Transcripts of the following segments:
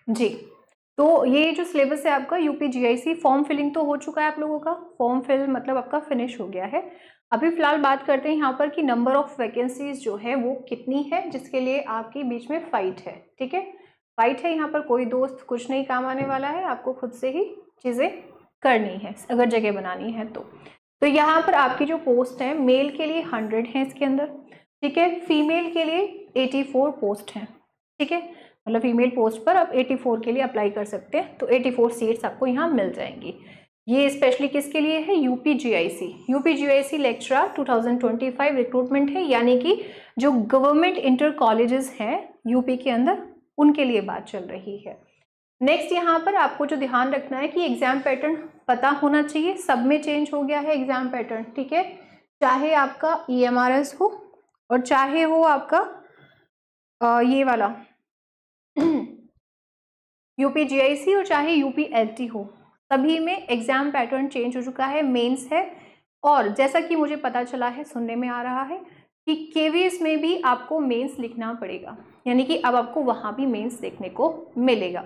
जी, तो ये जो सिलेबस है आपका यूपीजीआईसी, फॉर्म फिलिंग तो हो चुका है आप लोगों का, फॉर्म फिल मतलब आपका फिनिश हो गया है। अभी फिलहाल बात करते हैं यहाँ पर कि नंबर ऑफ वैकेंसीज जो है वो कितनी है, जिसके लिए आपके बीच में फाइट है। ठीक है, फाइट है, यहाँ पर कोई दोस्त कुछ नहीं काम आने वाला है, आपको खुद से ही चीज़ें करनी है अगर जगह बनानी है तो यहाँ पर आपकी जो पोस्ट है, मेल के लिए 100 है इसके अंदर, ठीक है, फीमेल के लिए 84 पोस्ट हैं। ठीक है, मतलब फीमेल पोस्ट पर आप 84 के लिए अप्लाई कर सकते हैं, तो 84 सीट्स आपको यहाँ मिल जाएंगी। ये स्पेशली किसके लिए है? यूपीजीआईसी, यूपीजीआईसी लेक्चरर 2025 रिक्रूटमेंट है, यानी कि जो गवर्नमेंट इंटर कॉलेजेस हैं यूपी के अंदर, उनके लिए बात चल रही है। नेक्स्ट यहाँ पर आपको जो ध्यान रखना है कि एग्जाम पैटर्न पता होना चाहिए, सब में चेंज हो गया है एग्जाम पैटर्न। ठीक है, चाहे आपका EMRS हो और चाहे हो आपका ये वाला यूपीजीआईसी और चाहे यूपीएलटी हो, सभी में एग्जाम पैटर्न चेंज हो चुका है, मेंस है। और जैसा कि मुझे पता चला है, सुनने में आ रहा है कि केवीएस में भी आपको मेंस लिखना पड़ेगा, यानी कि अब आपको वहां भी मेंस देखने को मिलेगा।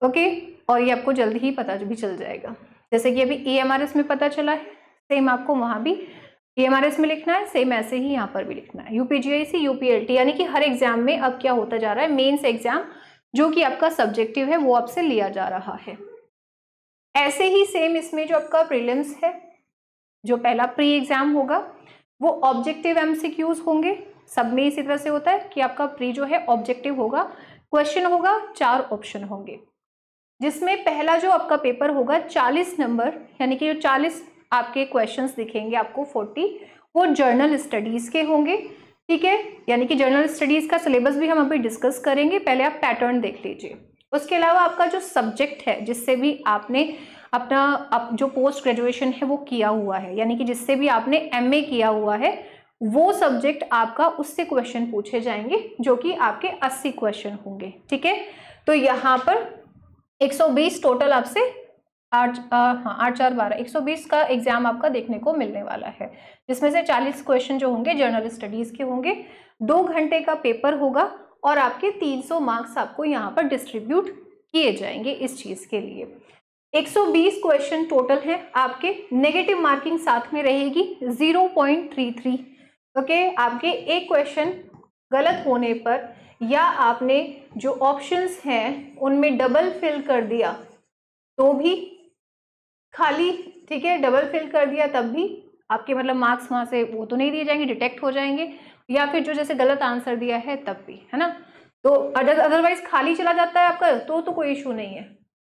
ओके, और ये आपको जल्दी ही पता भी चल जाएगा, जैसे कि अभी EMRS में पता चला है, सेम आपको वहां भी EMRS में लिखना है, सेम ऐसे ही यहाँ पर भी लिखना है, यूपीजीआईसी यूपीएलटी, यानी कि हर एग्जाम में अब क्या होता जा रहा है, मेंस एग्जाम जो कि आपका सब्जेक्टिव है वो आपसे लिया जा रहा है। ऐसे ही सेम इसमें जो आपका प्रीलिम्स है, जो पहला प्री एग्जाम होगा, वो ऑब्जेक्टिव MCQs होंगे, सब में इसी तरह से होता है कि आपका प्री जो है ऑब्जेक्टिव होगा, क्वेश्चन होगा, 4 ऑप्शन होंगे, जिसमें पहला जो आपका पेपर होगा 40 नंबर, यानी कि जो 40 आपके क्वेश्चंस दिखेंगे आपको 40, वो जर्नल स्टडीज के होंगे। ठीक है, यानी कि जर्नल स्टडीज का सिलेबस भी हम अभी डिस्कस करेंगे, पहले आप पैटर्न देख लीजिए। उसके अलावा आपका जो सब्जेक्ट है, जिससे भी आपने अपना जो पोस्ट ग्रेजुएशन है वो किया हुआ है, यानी कि जिससे भी आपने MA किया हुआ है, वो सब्जेक्ट आपका, उससे क्वेश्चन पूछे जाएंगे, जो कि आपके 80 क्वेश्चन होंगे। ठीक है, तो यहाँ पर 120 टोटल आपसे 8 4 12 120 का एग्जाम आपका देखने को मिलने वाला है, जिसमें से 40 क्वेश्चन जो होंगे जनरल स्टडीज के होंगे, 2 घंटे का पेपर होगा और आपके 300 मार्क्स आपको यहाँ पर डिस्ट्रीब्यूट किए जाएंगे इस चीज के लिए। 120 क्वेश्चन टोटल है आपके, नेगेटिव मार्किंग साथ में रहेगी 0.33। ओके, आपके एक क्वेश्चन गलत होने पर या आपने जो ऑप्शंस हैं उनमें डबल फिल कर दिया तो भी खाली, ठीक है, डबल फिल कर दिया तब भी आपके मतलब मार्क्स वहां से वो तो नहीं दिए जाएंगे, डिटेक्ट हो जाएंगे, या फिर जो जैसे गलत आंसर दिया है तब भी, है ना। तो अदरवाइज खाली चला जाता है आपका तो कोई इशू नहीं है,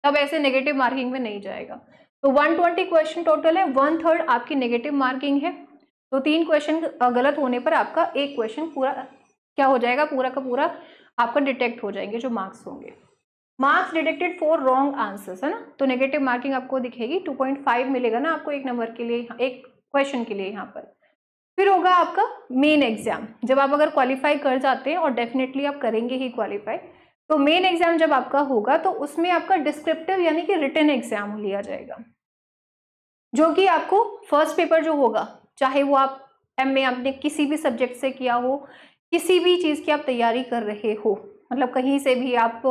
तब ऐसे नेगेटिव मार्किंग में नहीं जाएगा। तो 120 क्वेश्चन टोटल है, 1/3 आपकी नेगेटिव मार्किंग है, तो 3 क्वेश्चन गलत होने पर आपका एक क्वेश्चन पूरा क्या हो जाएगा, पूरा का पूरा आपका डिटेक्ट हो जाएंगे जो मार्क्स होंगे। Marks detected for wrong answers, है ना, तो नेगेटिव मार्किंग आपको दिखेगी, 2.5 मिलेगा ना आपको एक नंबर के लिए, एक क्वेश्चन के लिए यहाँ पर। फिर होगा आपका मेन एग्जाम, जब आप अगर क्वालिफाई कर जाते हैं, और डेफिनेटली आप करेंगे ही क्वालिफाई, तो मेन एग्जाम जब आपका होगा तो उसमें आपका डिस्क्रिप्टिव यानी कि रिटन एग्जाम लिया जाएगा, जो कि आपको फर्स्ट पेपर जो होगा, चाहे वो आप MA आपने किसी भी सब्जेक्ट से किया हो, किसी भी चीज की आप तैयारी कर रहे हो, मतलब कहीं से भी आप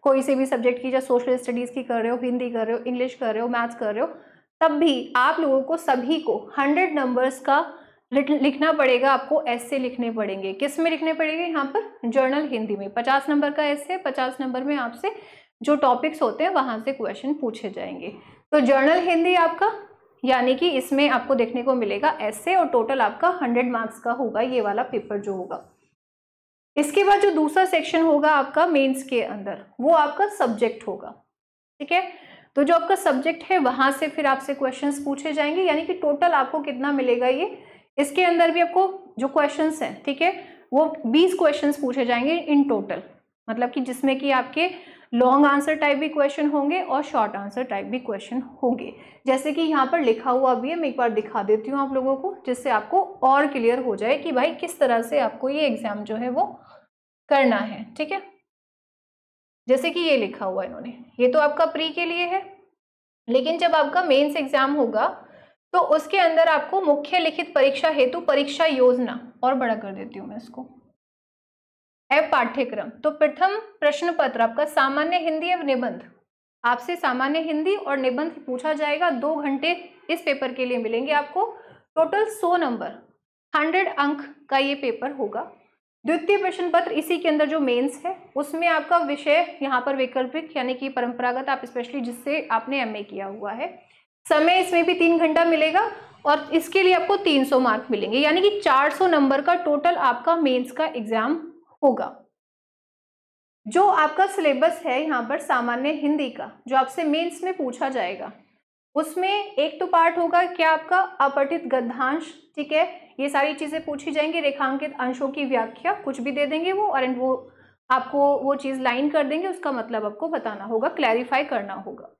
कोई से भी सब्जेक्ट की, या सोशल स्टडीज की कर रहे हो, हिंदी कर रहे हो, इंग्लिश कर रहे हो, मैथ्स कर रहे हो, तब भी आप लोगों को सभी को 100 नंबर्स का लिखना पड़ेगा, आपको ऐसे लिखने पड़ेंगे। किस में लिखने पड़ेंगे? यहाँ पर जर्नल हिंदी में 50 नंबर का ऐसे, 50 नंबर में आपसे जो टॉपिक्स होते हैं वहां से क्वेश्चन पूछे जाएंगे। तो जर्नल हिंदी आपका, यानी कि इसमें आपको देखने को मिलेगा ऐसे, और टोटल आपका 100 मार्क्स का होगा ये वाला पेपर जो होगा। इसके बाद जो दूसरा सेक्शन होगा आपका मेंस के अंदर, वो आपका सब्जेक्ट होगा। ठीक है, तो जो आपका सब्जेक्ट है वहां से फिर आपसे क्वेश्चंस पूछे जाएंगे, यानी कि टोटल आपको कितना मिलेगा ये, इसके अंदर भी आपको जो क्वेश्चंस हैं, ठीक है, वो 20 क्वेश्चंस पूछे जाएंगे इन टोटल, मतलब कि जिसमें कि आपके लॉन्ग आंसर टाइप भी क्वेश्चन होंगे और शॉर्ट आंसर टाइप भी क्वेश्चन होंगे, जैसे कि यहाँ पर लिखा हुआ भी है, मैं एक बार दिखा देती हूँ आप लोगों को, जिससे आपको और क्लियर हो जाए कि भाई किस तरह से आपको ये एग्जाम जो है वो करना है। ठीक है, जैसे कि ये लिखा हुआ है इन्होंने, ये तो आपका प्री के लिए है, लेकिन जब आपका मेंस एग्जाम होगा तो उसके अंदर आपको मुख्य लिखित परीक्षा हेतु परीक्षा योजना, और बड़ा कर देती हूँ मैं इसको, एवं पाठ्यक्रम। तो प्रथम प्रश्न पत्र आपका सामान्य हिंदी एवं निबंध, आपसे सामान्य हिंदी और निबंध पूछा जाएगा। 2 घंटे इस पेपर के लिए मिलेंगे आपको। टोटल 100 नंबर, 100 अंक का ये पेपर होगा। द्वितीय प्रश्न पत्र इसी के अंदर जो मेंस है उसमें आपका विषय यहाँ पर वैकल्पिक यानी कि परंपरागत, आप स्पेशली जिससे आपने एमए किया हुआ है। समय इसमें भी 3 घंटा मिलेगा और इसके लिए आपको 300 मार्क मिलेंगे, यानी कि 400 नंबर का टोटल आपका मेंस का एग्जाम होगा। जो आपका सिलेबस है यहाँ पर सामान्य हिंदी का, जो आपसे मेंस में पूछा जाएगा, उसमें एक तो पार्ट होगा क्या आपका अपठित गद्यांश, ठीक है, ये सारी चीजें पूछी जाएंगी। रेखांकित अंशों की व्याख्या कुछ भी दे देंगे वो, और वो आपको वो चीज लाइन कर देंगे, उसका मतलब आपको बताना होगा, क्लैरिफाई करना होगा।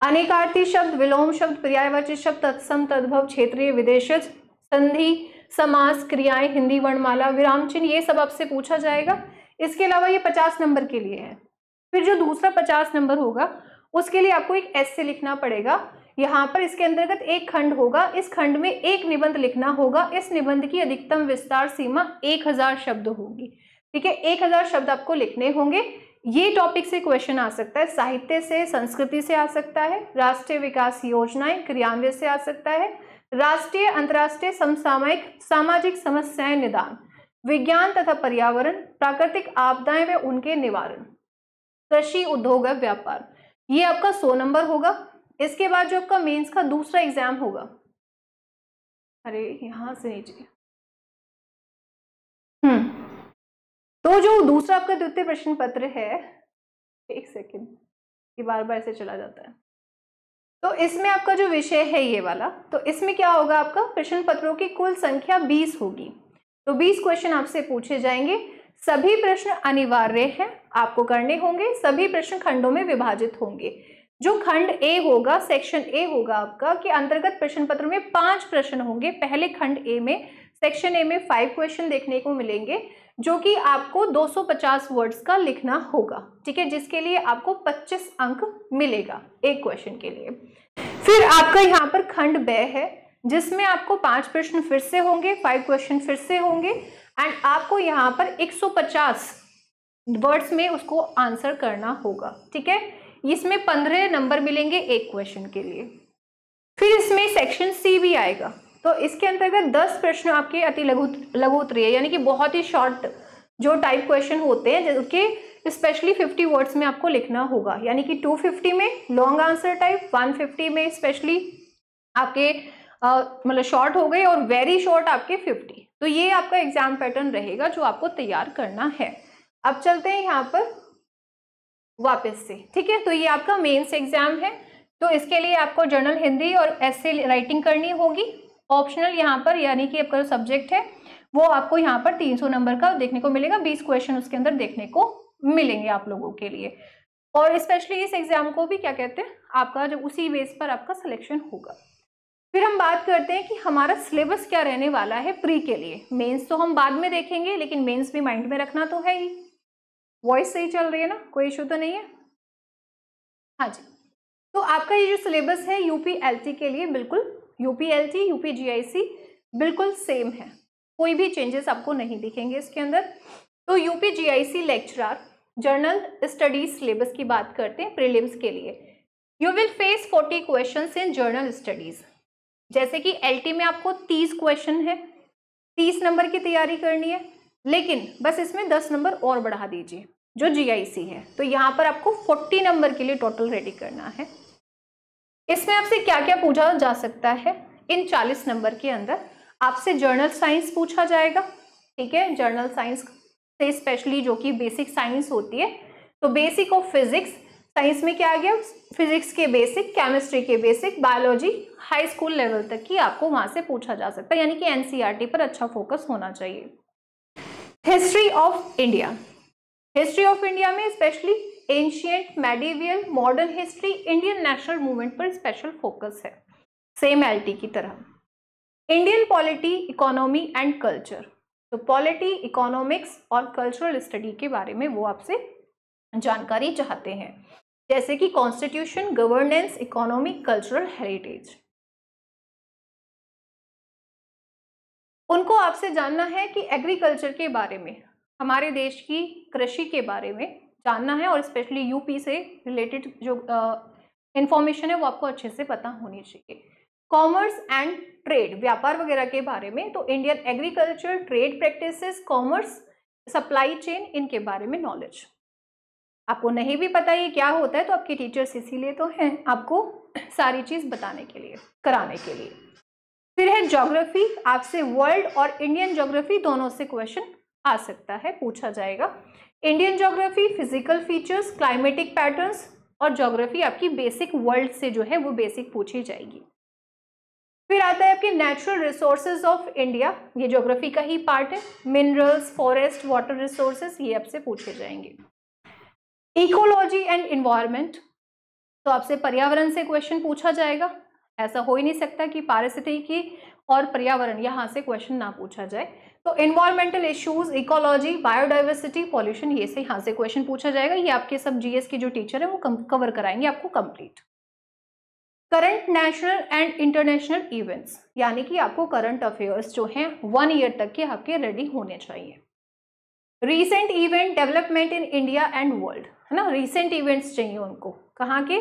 अनेकार्थी शब्द, विलोम शब्द, पर्यायवाची शब्द, तत्सम, तद्भव, क्षेत्रीय, विदेशज, संधि, समास, क्रियाएं, हिंदी वर्णमाला, विराम चिन्ह, ये सब आपसे पूछा जाएगा। इसके अलावा ये 50 नंबर के लिए है। फिर जो दूसरा 50 नंबर होगा उसके लिए आपको एक एस्से लिखना पड़ेगा। यहाँ पर इसके अंतर्गत एक खंड होगा, इस खंड में एक निबंध लिखना होगा। इस निबंध की अधिकतम विस्तार सीमा 1000 शब्द होगी, ठीक है, 1000 शब्द आपको लिखने होंगे। ये टॉपिक से क्वेश्चन आ सकता है, साहित्य से, संस्कृति से आ सकता है, राष्ट्रीय विकास योजनाएं क्रियान्वयन से आ सकता है, राष्ट्रीय अंतर्राष्ट्रीय समसामयिक सामाजिक समस्याएं निदान, विज्ञान तथा पर्यावरण, प्राकृतिक आपदाएं व उनके निवारण, कृषि, उद्योग व व्यापार। ये आपका 100 नंबर होगा। इसके बाद जो आपका मेंस का दूसरा एग्जाम होगा, अरे यहां से नीचे, तो जो दूसरा आपका द्वितीय प्रश्न पत्र है, एक सेकेंड, ये बार बार ऐसे चला जाता है। तो इसमें आपका जो विषय है ये वाला, तो इसमें क्या होगा, आपका प्रश्न पत्रों की कुल संख्या 20 होगी। तो 20 क्वेश्चन आपसे पूछे जाएंगे। सभी प्रश्न अनिवार्य हैं, आपको करने होंगे। सभी प्रश्न खंडों में विभाजित होंगे। जो खंड ए होगा, सेक्शन ए होगा आपका, के अंतर्गत प्रश्न पत्र में 5 प्रश्न होंगे। पहले खंड ए में, सेक्शन ए में 5 क्वेश्चन देखने को मिलेंगे, जो कि आपको 250 वर्ड्स का लिखना होगा, ठीक है, जिसके लिए आपको 25 अंक मिलेगा एक क्वेश्चन के लिए। फिर आपका यहाँ पर खंड ब है, जिसमें आपको 5 प्रश्न फिर से होंगे, 5 क्वेश्चन फिर से होंगे, एंड आपको यहाँ पर 150 वर्ड्स में उसको आंसर करना होगा, ठीक है। इसमें 15 नंबर मिलेंगे एक क्वेश्चन के लिए। फिर इसमें सेक्शन सी भी आएगा, तो इसके अंतर्गत 10 प्रश्न आपके अति लघु उत्तरीय यानी कि बहुत ही शॉर्ट जो टाइप क्वेश्चन होते हैं, जिनके स्पेशली 50 वर्ड्स में आपको लिखना होगा, यानी कि 250 में लॉन्ग आंसर टाइप, 150 में स्पेशली आपके मतलब शॉर्ट हो गए, और वेरी शॉर्ट आपके 50। तो ये आपका एग्जाम पैटर्न रहेगा जो आपको तैयार करना है। अब चलते हैं यहाँ पर वापस से, ठीक है। तो ये आपका मेंस एग्जाम है, तो इसके लिए आपको जर्नल हिंदी और एस्से राइटिंग करनी होगी। ऑप्शनल यहाँ पर यानी कि आपका जो सब्जेक्ट है वो आपको यहाँ पर 300 नंबर का देखने को मिलेगा। 20 क्वेश्चन उसके अंदर देखने को मिलेंगे आप लोगों के लिए, और स्पेशली इस एग्जाम को भी क्या कहते हैं, आपका जो उसी बेस पर आपका सिलेक्शन होगा। फिर हम बात करते हैं कि हमारा सिलेबस क्या रहने वाला है प्री के लिए। मेंस तो हम बाद में देखेंगे, लेकिन मेंस भी माइंड में रखना तो है ही। वॉइस सही चल रही है ना, कोई इशू तो नहीं है? हाँ जी। तो आपका ये जो सिलेबस है यूपीएलटी के लिए, बिल्कुल यूपीएलटी यूपीजीआईसी बिल्कुल सेम है, कोई भी चेंजेस आपको नहीं दिखेंगे इसके अंदर। तो यूपीजीआईसी लेक्चरर जर्नल स्टडीज सिलेबस की बात करते हैं प्रीलिम्स के लिए। You will face 40 questions in journal studies. जैसे कि एलटी में आपको 30 क्वेश्चन है, 30 नंबर की तैयारी करनी है, लेकिन बस इसमें 10 नंबर और बढ़ा दीजिए जो जीआईसी है, तो यहाँ पर आपको 40 नंबर के लिए टोटल रेडी करना है। इसमें आपसे क्या क्या पूछा जा सकता है, इन 40 नंबर के अंदर आपसे जर्नल साइंस पूछा जाएगा, ठीक है। जर्नल साइंस से स्पेशली जो कि बेसिक साइंस होती है, तो बेसिक ऑफ फिजिक्स, साइंस में क्या आ गया, फिजिक्स के बेसिक, केमिस्ट्री के basic, biology high school level तक की आपको वहां से पूछा जा सकता है, यानी कि एनसीईआरटी पर अच्छा फोकस होना चाहिए। History of India, history of India में specially ancient, medieval, modern history, Indian national movement पर स्पेशल फोकस है, सेम एलटी की तरह। Indian polity, economy and culture, तो पॉलिटी, इकोनॉमिक्स और कल्चरल स्टडी के बारे में वो आपसे जानकारी चाहते हैं, जैसे कि constitution, governance, economy, cultural heritage. उनको आपसे जानना है कि एग्रीकल्चर के बारे में हमारे देश की कृषि के बारे में जानना है और स्पेशली यूपी से रिलेटेड जो इंफॉर्मेशन है वो आपको अच्छे से पता होनी चाहिए। कॉमर्स एंड ट्रेड, व्यापार वगैरह के बारे में, तो Indian agriculture, trade practices, commerce, supply chain, इनके बारे में नॉलेज। आपको नहीं भी पता ये क्या होता है तो आपके टीचर्स इसीलिए तो हैं आपको सारी चीज बताने के लिए, कराने के लिए। फिर है ज्योग्राफी, आपसे वर्ल्ड और इंडियन ज्योग्राफी दोनों से क्वेश्चन आ सकता है, पूछा जाएगा। Indian geography, physical features, climatic patterns, और ज्योग्राफी आपकी बेसिक वर्ल्ड से जो है वो बेसिक पूछी जाएगी। फिर आता है आपके नेचुरल रिसोर्सेज ऑफ इंडिया, ये ज्योग्राफी का ही पार्ट है। मिनरल्स, फॉरेस्ट, वाटर रिसोर्सेज, ये आपसे पूछे जाएंगे। इकोलॉजी एंड इन्वायरमेंट, तो आपसे पर्यावरण से क्वेश्चन पूछा जाएगा। ऐसा हो ही नहीं सकता कि पारिस्थितिकी और पर्यावरण यहाँ से क्वेश्चन ना पूछा जाए। तो environmental issues, ecology, biodiversity, pollution, ये से यहाँ से क्वेश्चन पूछा जाएगा। ये आपके सब जीएस के जो टीचर है वो कवर कराएंगे आपको complete. Current national and international events, यानी कि आपको करंट अफेयर्स जो हैं 1 ईयर तक के आपके रेडी होने चाहिए। Recent event, development in India and world, है ना, रीसेंट इवेंट्स चाहिए उनको, कहाँ के,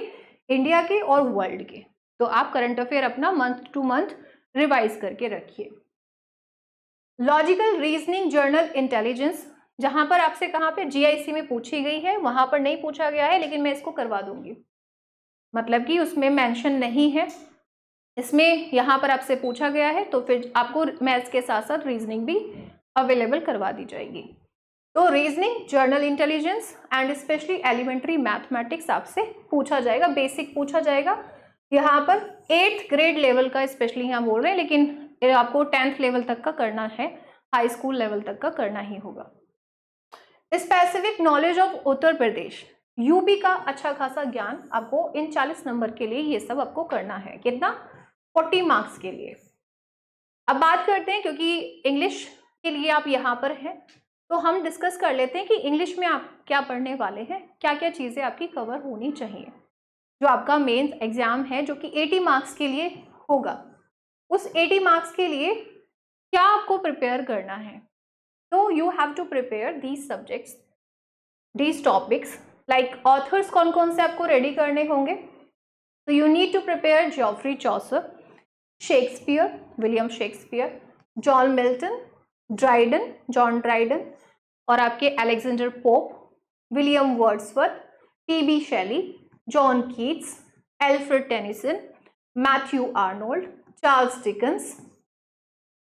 इंडिया के और वर्ल्ड के। तो आप करंट अफेयर अपना मंथ टू मंथ रिवाइज करके रखिए। लॉजिकल रीजनिंग, जर्नल इंटेलिजेंस, जहां पर आपसे कहाँ पे जीआईसी में पूछी गई है, वहां पर नहीं पूछा गया है, लेकिन मैं इसको करवा दूंगी, मतलब कि उसमें मेंशन नहीं है, इसमें यहाँ पर आपसे पूछा गया है, तो फिर आपको मैथ्स के साथ साथ रीजनिंग भी अवेलेबल करवा दी जाएगी। तो reasoning, general intelligence and specially elementary mathematics आपसे पूछा जाएगा, बेसिक पूछा जाएगा। यहाँ पर 8th ग्रेड लेवल का स्पेशली यहाँ बोल रहे हैं, लेकिन आपको 10th लेवल तक का करना है, हाई स्कूल लेवल तक का करना ही होगा। Specific knowledge of Uttar Pradesh, UP का अच्छा खासा ज्ञान आपको इन 40 नंबर के लिए ये सब आपको करना है। कितना? 40 मार्क्स के लिए। अब बात करते हैं, क्योंकि इंग्लिश के लिए आप यहाँ पर हैं, तो हम डिस्कस कर लेते हैं कि इंग्लिश में आप क्या पढ़ने वाले हैं, क्या क्या चीज़ें आपकी कवर होनी चाहिए। जो आपका मेंस एग्जाम है जो कि 80 मार्क्स के लिए होगा, उस 80 मार्क्स के लिए क्या आपको प्रिपेयर करना है। तो you have to prepare these subjects, these topics, like authors कौन कौन से आपको रेडी करने होंगे। तो you need to prepare Geoffrey Chaucer, Shakespeare, William Shakespeare, John Milton, Dryden, John Dryden, और आपके Alexander Pope, William Wordsworth, T B. Shelley, John Keats, Alfred Tennyson, Matthew Arnold, Charles Dickens,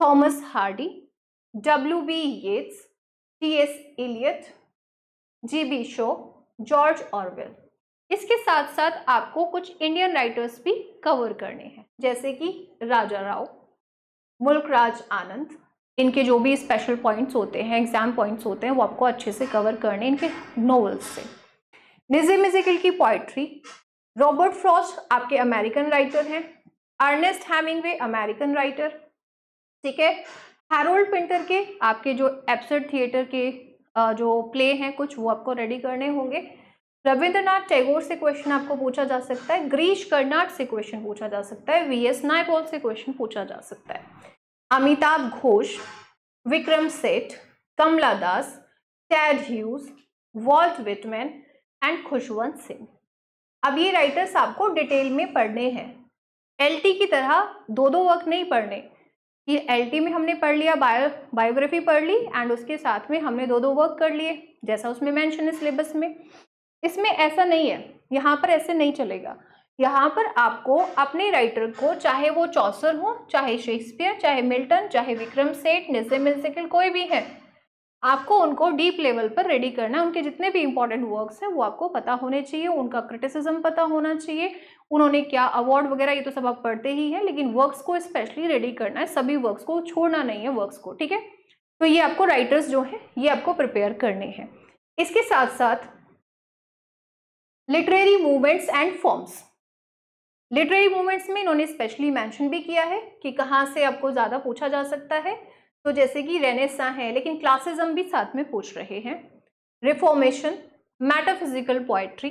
Thomas Hardy, W.B. Yeats, T.S. Eliot, G.B. Shaw, George Orwell. इसके साथ साथ आपको कुछ Indian writers भी cover करने हैं, जैसे कि राजा राव, मुल्कराज आनंद, इनके जो भी स्पेशल पॉइंट्स होते हैं, एग्जाम पॉइंट्स होते हैं, वो आपको अच्छे से कवर करने इनके नॉवेल्स से। निज़िम इज़ेकिल की पोइट्री, रॉबर्ट फ्रॉस्ट आपके अमेरिकन राइटर हैं, अर्नेस्ट हेमिंगवे अमेरिकन राइटर, ठीक है, हैरोल्ड पिंटर के आपके जो एब्सर्ड थिएटर के जो प्ले हैं कुछ, वो आपको रेडी करने होंगे। रविंद्रनाथ टैगोर से क्वेश्चन आपको पूछा जा सकता है, गिरीश कर्नाड से क्वेश्चन पूछा जा सकता है, V.S. नायपॉल से क्वेश्चन पूछा जा सकता है, Amitabh Ghosh, Vikram Seth, Kamala Das, Ted Hughes, Walt Whitman and Khushwant Singh. अब ये राइटर्स आपको डिटेल में पढ़ने हैं, एलटी की तरह दो दो वर्क नहीं पढ़ने। ये एलटी में हमने पढ़ लिया, बायोग्राफी पढ़ ली एंड उसके साथ में हमने दो दो वर्क कर लिए, जैसा उसमें मेंशन है सिलेबस में। इसमें ऐसा नहीं है, यहाँ पर ऐसे नहीं चलेगा। यहाँ पर आपको अपने राइटर को, चाहे वो चौसर हो, चाहे शेक्सपियर, चाहे मिल्टन, चाहे विक्रम सेठ, निज़िम इज़ेकिल, कोई भी है, आपको उनको डीप लेवल पर रेडी करना है। उनके जितने भी इंपॉर्टेंट वर्क्स हैं वो आपको पता होने चाहिए, उनका क्रिटिसिज्म पता होना चाहिए, उन्होंने क्या अवार्ड वगैरह, ये तो सब आप पढ़ते ही हैं, लेकिन वर्क्स को स्पेशली रेडी करना है, सभी वर्क्स को छोड़ना नहीं है, वर्क्स को, ठीक है। तो ये आपको राइटर्स जो है ये आपको प्रिपेयर करने हैं। इसके साथ साथ literary movements and forms, literary movements में इन्होंने स्पेशली मेंशन भी किया है कि कहाँ से आपको ज़्यादा पूछा जा सकता है। तो जैसे कि रेनेसां है, लेकिन क्लासिज्म भी साथ में पूछ रहे हैं, reformation, metaphysical poetry,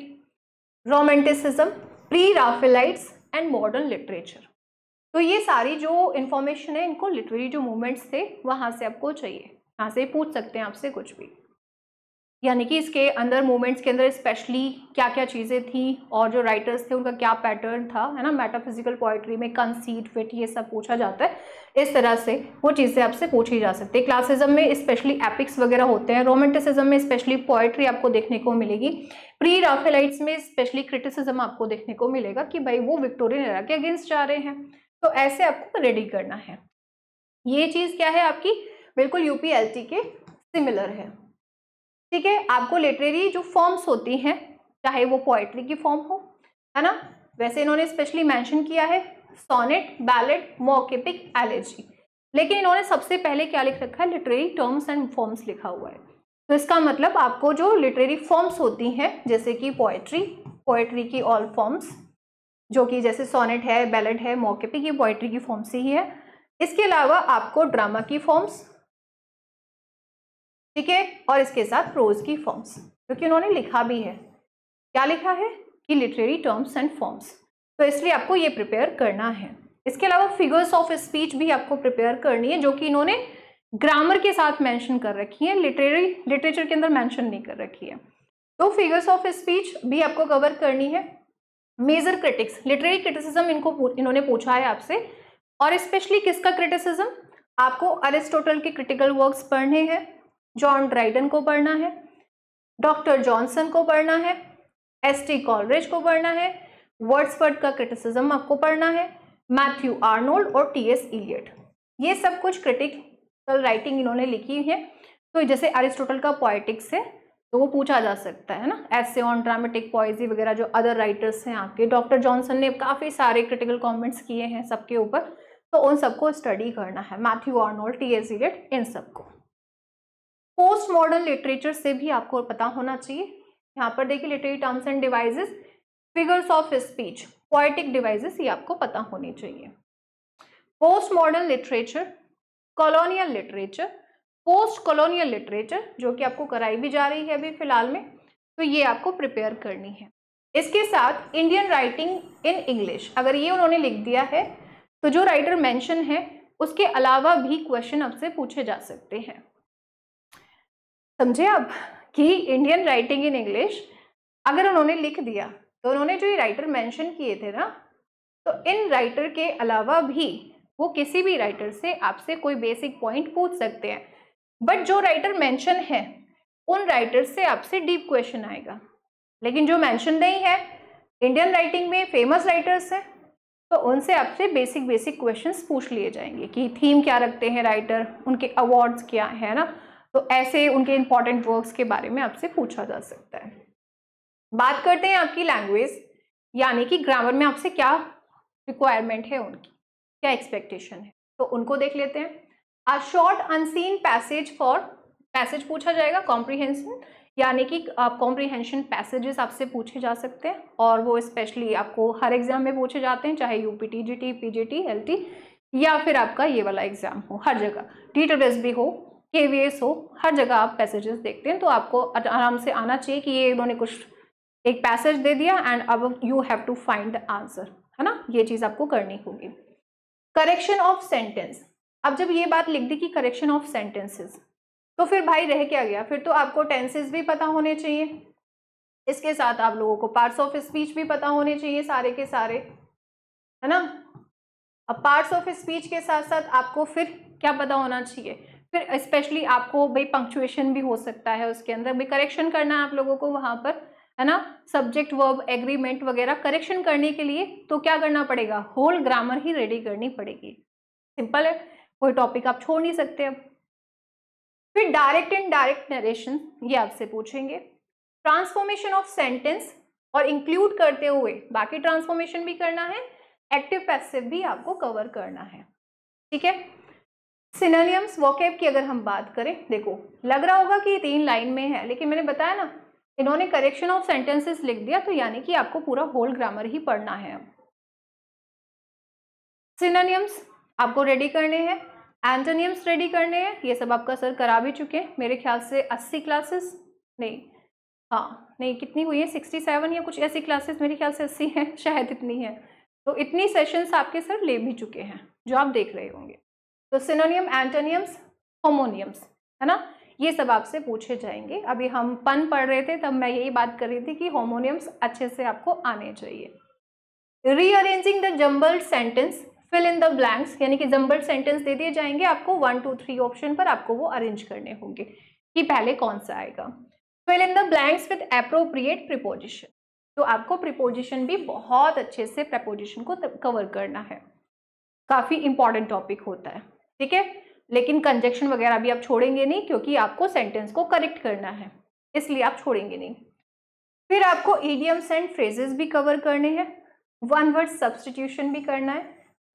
romanticism, pre Raphaelites and modern literature. तो ये सारी जो इन्फॉर्मेशन है, इनको लिटरेरी जो मूवमेंट्स थे वहाँ से आपको चाहिए, यहाँ से पूछ सकते हैं आपसे कुछ भी। यानी कि इसके अंदर मूवमेंट्स के अंदर स्पेशली क्या क्या चीज़ें थी और जो राइटर्स थे उनका क्या पैटर्न था, है ना। मेटाफिजिकल पोइट्री में कंसीट, विट, ये सब पूछा जाता है। इस तरह से वो चीज़ें आपसे पूछी जा सकती है। क्लासिज्म में स्पेशली एपिक्स वगैरह होते हैं, रोमांटिसिज्म में स्पेशली पोइट्री आपको देखने को मिलेगी, प्री राफेलाइट्स में स्पेशली क्रिटिसिज्म आपको देखने को मिलेगा कि भाई वो विक्टोरियन एरा के अगेंस्ट जा रहे हैं। तो ऐसे आपको रेडी करना है। ये चीज़ क्या है आपकी, बिल्कुल यूपीएलटी के सिमिलर है, ठीक है। आपको लिटरेरी जो फॉर्म्स होती हैं, चाहे वो पोएट्री की फॉर्म हो, है ना, वैसे इन्होंने स्पेशली मेंशन किया है sonnet, ballad, mock epic, elegy, लेकिन इन्होंने सबसे पहले क्या लिख रखा है, लिटरेरी टर्म्स एंड फॉर्म्स लिखा हुआ है। तो इसका मतलब आपको जो लिटरेरी फॉर्म्स होती हैं, जैसे कि पोएट्री की ऑल फॉर्म्स, जो कि जैसे सोनेट है, बैलेड है, मॉक एपिक, ये पोएट्री की फॉर्म से ही है। इसके अलावा आपको ड्रामा की फॉर्म्स, ठीक है, और इसके साथ प्रोज की फॉर्म्स, क्योंकि उन्होंने लिखा भी है, क्या लिखा है कि लिटरेरी टर्म्स एंड फॉर्म्स, तो इसलिए आपको ये प्रिपेयर करना है। इसके अलावा फिगर्स ऑफ स्पीच भी आपको प्रिपेयर करनी है, जो कि इन्होंने ग्रामर के साथ मेंशन कर रखी है, लिटरेचर के अंदर मेंशन नहीं कर रखी है। तो फिगर्स ऑफ स्पीच भी आपको कवर करनी है। मेजर क्रिटिक्स, लिटरेरी क्रिटिसिज्म इन्होंने पूछा है आपसे, और स्पेशली किसका क्रिटिसिज्म, आपको अरिस्टोटल के क्रिटिकल वर्क्स पढ़ने हैं, जॉन ड्राइडन को पढ़ना है, डॉक्टर जॉनसन को पढ़ना है, एस.टी. कॉलरिज को पढ़ना है, वर्ड्सवर्थ का क्रिटिसिज्म आपको पढ़ना है, मैथ्यू आर्नोल्ड और टी.एस. इलियट, ये सब कुछ क्रिटिकल राइटिंग इन्होंने लिखी है। तो जैसे अरिस्टोटल का पोएटिक्स है तो वो पूछा जा सकता है ना, एसे ऑन ड्रामेटिक पोएजी वगैरह जो अदर राइटर्स हैं आपके, डॉक्टर जॉनसन ने काफ़ी सारे क्रिटिकल कॉमेंट्स किए हैं सबके ऊपर, तो उन सबको स्टडी करना है, मैथ्यू आर्नोल्ड, टी.एस. इलियट, इन सबको। पोस्ट मॉडर्न लिटरेचर से भी आपको पता होना चाहिए। यहाँ पर देखिए literary terms end devices, figures of speech, poetic devices, ये आपको पता होनी चाहिए। Post modern literature, colonial literature, post colonial literature, जो कि आपको कराई भी जा रही है अभी फिलहाल में, तो ये आपको प्रिपेयर करनी है। इसके साथ इंडियन राइटिंग इन इंग्लिश, अगर ये उन्होंने लिख दिया है तो जो राइटर मेंशन है उसके अलावा भी क्वेश्चन आपसे पूछे जा सकते हैं। समझे आप कि इंडियन राइटिंग इन इंग्लिश अगर उन्होंने लिख दिया तो उन्होंने जो ये राइटर मेंशन किए थे ना, तो इन राइटर के अलावा भी वो किसी भी राइटर से आपसे कोई बेसिक पॉइंट पूछ सकते हैं, बट जो राइटर मेंशन है उन राइटर से आपसे डीप क्वेश्चन आएगा। लेकिन जो मेंशन नहीं है, इंडियन राइटिंग में फेमस राइटर्स हैं, तो उनसे आपसे बेसिक क्वेश्चंस पूछ लिए जाएंगे कि थीम क्या रखते हैं राइटर, उनके अवार्ड्स क्या है ना, तो ऐसे उनके इंपॉर्टेंट वर्क्स के बारे में आपसे पूछा जा सकता है। बात करते हैं आपकी लैंग्वेज, यानी कि ग्रामर में आपसे क्या रिक्वायरमेंट है, उनकी क्या एक्सपेक्टेशन है, तो उनको देख लेते हैं। अ शॉर्ट अनसीन पैसेज पूछा जाएगा, कॉम्प्रीहेंशन, यानी कि कॉम्प्रीहेंशन पैसेजेस आपसे पूछे जा सकते हैं, और वो स्पेशली आपको हर एग्जाम में पूछे जाते हैं, चाहे यूपी, टीजीटी, पीजीटी, एलटी, या फिर आपका ये वाला एग्जाम हो, हर जगह टीटीएस भी हो, केवीएस हो, हर जगह आप पैसेजेस देखते हैं। तो आपको आराम से आना चाहिए कि ये इन्होंने कुछ एक पैसेज दे दिया एंड अब you have to find the answer, है ना, ये चीज आपको करनी होगी। करेक्शन ऑफ सेंटेंस, अब जब ये बात लिख दी कि करेक्शन ऑफ सेंटेंसेस, तो फिर भाई रह क्या गया, फिर तो आपको टेंसेस भी पता होने चाहिए, इसके साथ आप लोगों को पार्ट्स ऑफ स्पीच भी पता होने चाहिए सारे के सारे, है ना। अब पार्ट्स ऑफ स्पीच के साथ साथ आपको फिर क्या पता होना चाहिए, फिर स्पेशली आपको भाई पंक्चुएशन भी हो सकता है, उसके अंदर भी करेक्शन करना है आप लोगों को वहां पर, है ना, सब्जेक्ट वर्ब एग्रीमेंट वगैरह करेक्शन करने के लिए तो क्या करना पड़ेगा, होल ग्रामर ही रेडी करनी पड़ेगी। सिंपल है, कोई टॉपिक आप छोड़ नहीं सकते। अब फिर डायरेक्ट एंड डायरेक्ट नरेशन, ये आपसे पूछेंगे। ट्रांसफॉर्मेशन ऑफ सेंटेंस, और इंक्लूड करते हुए बाकी ट्रांसफॉर्मेशन भी करना है, एक्टिव पैसिव भी आपको कवर करना है, ठीक है। सिनोनिम्स, वोकैब की अगर हम बात करें, देखो लग रहा होगा कि 3 लाइन में है, लेकिन मैंने बताया ना इन्होंने करेक्शन ऑफ सेंटेंसेस लिख दिया, तो यानी कि आपको पूरा होल ग्रामर ही पढ़ना है। अब सिनोनिम्स आपको रेडी करने हैं, एंटोनिम्स रेडी करने हैं, ये सब आपका सर करा भी चुके हैं मेरे ख्याल से 80 क्लासेस, नहीं हाँ नहीं कितनी हुई है, 67 या कुछ ऐसी क्लासेस, मेरे ख्याल से 80 हैं शायद, इतनी है, तो इतनी सेशंस आपके सर ले भी चुके हैं जो आप देख रहे होंगे। तो सिनोनियम, एंटोनियम्स, होमोनियम्स, है ना, ये सब आपसे पूछे जाएंगे। अभी हम पन पढ़ रहे थे तब मैं यही बात कर रही थी कि होमोनियम्स अच्छे से आपको आने चाहिए। Rearranging the jumbled sentence, fill in the blanks, यानी कि जम्बल्ड सेंटेंस दे दिए जाएंगे आपको 1 2 3 ऑप्शन पर, आपको वो अरेंज करने होंगे कि पहले कौन सा आएगा। Fill in the blanks with appropriate preposition, तो आपको प्रीपोजिशन भी बहुत अच्छे से प्रीपोजिशन को कवर करना है, काफी इंपॉर्टेंट टॉपिक होता है, ठीक है। लेकिन कंजक्शन वगैरह भी आप छोड़ेंगे नहीं, क्योंकि आपको सेंटेंस को करेक्ट करना है, इसलिए आप छोड़ेंगे नहीं। फिर आपको इडियम्स एंड फ्रेजेस भी कवर करने हैं, वन वर्ड सब्सटीट्यूशन भी करना है,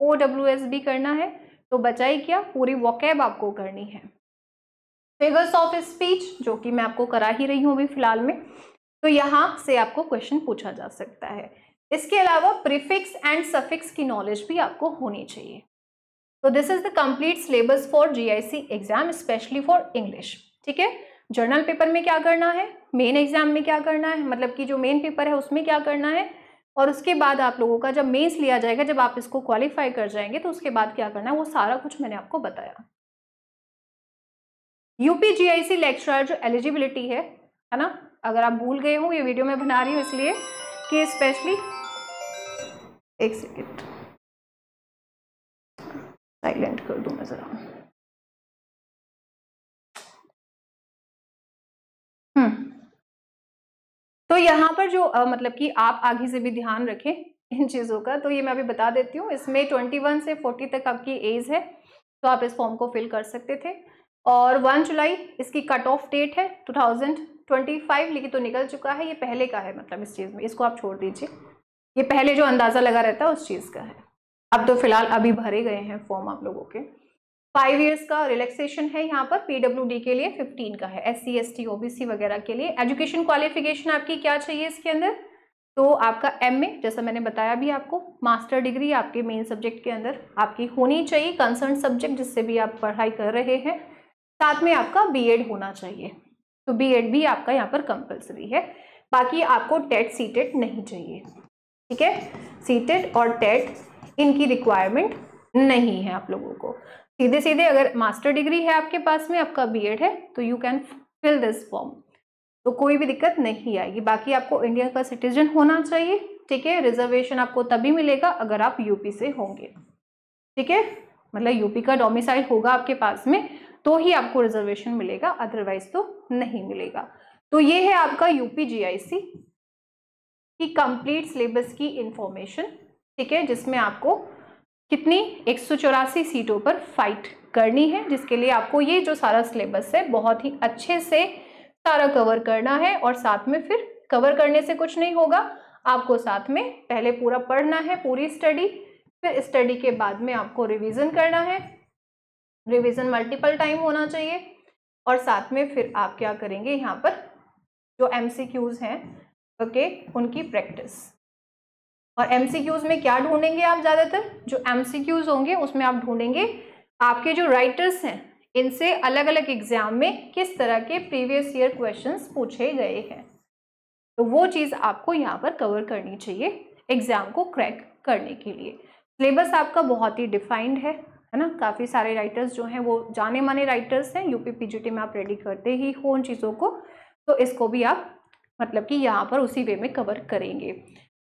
OWS भी करना है, तो बचाई क्या, पूरी वोकैब आपको करनी है। फिगर्स ऑफ स्पीच, जो कि मैं आपको करा ही रही हूँ अभी फिलहाल में, तो यहाँ से आपको क्वेश्चन पूछा जा सकता है। इसके अलावा प्रीफिक्स एंड सफिक्स की नॉलेज भी आपको होनी चाहिए। तो this is the complete syllabus for GIC exam, specially for English, ठीक है। जर्नल पेपर में क्या करना है, मेन एग्जाम में क्या करना है, मतलब कि जो मेन पेपर है उसमें क्या करना है, और उसके बाद आप लोगों का जब मेंस लिया जाएगा, जब आप इसको क्वालिफाई कर जाएंगे तो उसके बाद क्या करना है, वो सारा कुछ मैंने आपको बताया। यूपी GIC लेक्चरर जो एलिजिबिलिटी है ना, अगर आप भूल गए हो, ये वीडियो मैं बना रही हूँ इसलिए कि स्पेशली, एक सेकेंड साइलेंट कर दूं मैं जरा। तो यहाँ पर जो मतलब कि आप आगे से भी ध्यान रखें इन चीज़ों का, तो ये मैं अभी बता देती हूँ। इसमें 21 से 40 तक आपकी एज है, तो आप इस फॉर्म को फिल कर सकते थे। और 1 जुलाई इसकी कट ऑफ डेट है 2025, लेकिन तो निकल चुका है, ये पहले का है, मतलब इस चीज़ में इसको आप छोड़ दीजिए, ये पहले जो अंदाज़ा लगा रहता है उस चीज़ का है। अब तो फिलहाल अभी भरे गए हैं फॉर्म आप लोगों के। 5 इयर्स का रिलैक्सेशन है यहाँ पर, PWD के लिए 15 का है, SC ST OBC वगैरह के लिए। एजुकेशन क्वालिफिकेशन आपकी क्या चाहिए इसके अंदर, तो आपका MA, जैसा मैंने बताया भी आपको, मास्टर डिग्री आपके मेन सब्जेक्ट के अंदर आपकी होनी चाहिए, कंसर्न सब्जेक्ट जिससे भी आप पढ़ाई कर रहे हैं। साथ में आपका BEd होना चाहिए, तो BEd भी आपका यहाँ पर कंपल्सरी है। बाकी आपको टेट सीटेट नहीं चाहिए, ठीक है। सीटेट और टेट इनकी रिक्वायरमेंट नहीं है आप लोगों को। सीधे सीधे अगर मास्टर डिग्री है आपके पास में, आपका BEd है, तो you can fill this form, तो कोई भी दिक्कत नहीं आएगी। बाकी आपको इंडिया का सिटीजन होना चाहिए, ठीक है। रिजर्वेशन आपको तभी मिलेगा अगर आप यूपी से होंगे, ठीक है, मतलब यूपी का डोमिसाइल होगा आपके पास में तो ही आपको रिजर्वेशन मिलेगा, अदरवाइज तो नहीं मिलेगा। तो ये है आपका यूपी GIC की कंप्लीट सिलेबस की इंफॉर्मेशन, ठीक है, जिसमें आपको कितनी 184 सीटों पर फाइट करनी है, जिसके लिए आपको ये जो सारा सिलेबस है बहुत ही अच्छे से सारा कवर करना है। और साथ में फिर कवर करने से कुछ नहीं होगा, आपको साथ में पहले पूरा पढ़ना है, पूरी स्टडी, फिर स्टडी के बाद में आपको रिवीजन करना है, रिवीजन मल्टीपल टाइम होना चाहिए। और साथ में फिर आप क्या करेंगे, यहाँ पर जो MCQs हैं, ओके, उनकी प्रैक्टिस। और MCQs में क्या ढूंढेंगे आप, ज़्यादातर जो MCQs होंगे उसमें आप ढूंढेंगे आपके जो राइटर्स हैं, इनसे अलग अलग एग्जाम में किस तरह के प्रीवियस ईयर क्वेश्चंस पूछे गए हैं, तो वो चीज़ आपको यहाँ पर कवर करनी चाहिए एग्जाम को क्रैक करने के लिए। सिलेबस आपका बहुत ही डिफाइंड है ना, काफ़ी सारे राइटर्स जो हैं वो जाने माने राइटर्स हैं, यूपी PGT में आप रेडी करते ही हो उन चीज़ों को, तो इसको भी आप मतलब कि यहाँ पर उसी वे में कवर करेंगे।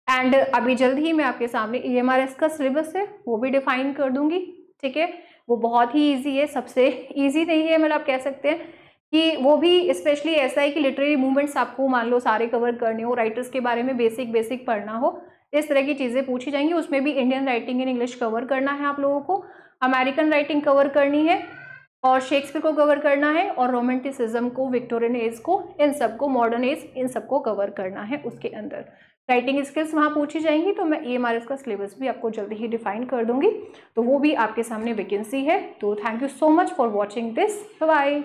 एंड अभी जल्द ही मैं आपके सामने EMRS का सिलेबस है वो भी डिफाइन कर दूंगी, ठीक है। वो बहुत ही ईजी है, सबसे ईजी नहीं है, मतलब आप कह सकते हैं कि वो भी स्पेशली ऐसा है कि लिटरेरी मूवमेंट्स आपको मान लो सारे कवर करने हो, राइटर्स के बारे में बेसिक पढ़ना हो, इस तरह की चीज़ें पूछी जाएंगी। उसमें भी Indian writing in English cover करना है आप लोगों को, अमेरिकन राइटिंग कवर करनी है, और शेक्सपियर को कवर करना है, और रोमांटिसिज्म को, विक्टोरियन एज को, इन सबको, मॉडर्न एज, इन सबको कवर करना है। उसके अंदर राइटिंग स्किल्स वहाँ पूछी जाएंगी, तो मैं EMRS का सिलेबस भी आपको जल्दी ही डिफाइन कर दूंगी, तो वो भी आपके सामने वैकेंसी है। तो thank you so much for watching this, bye.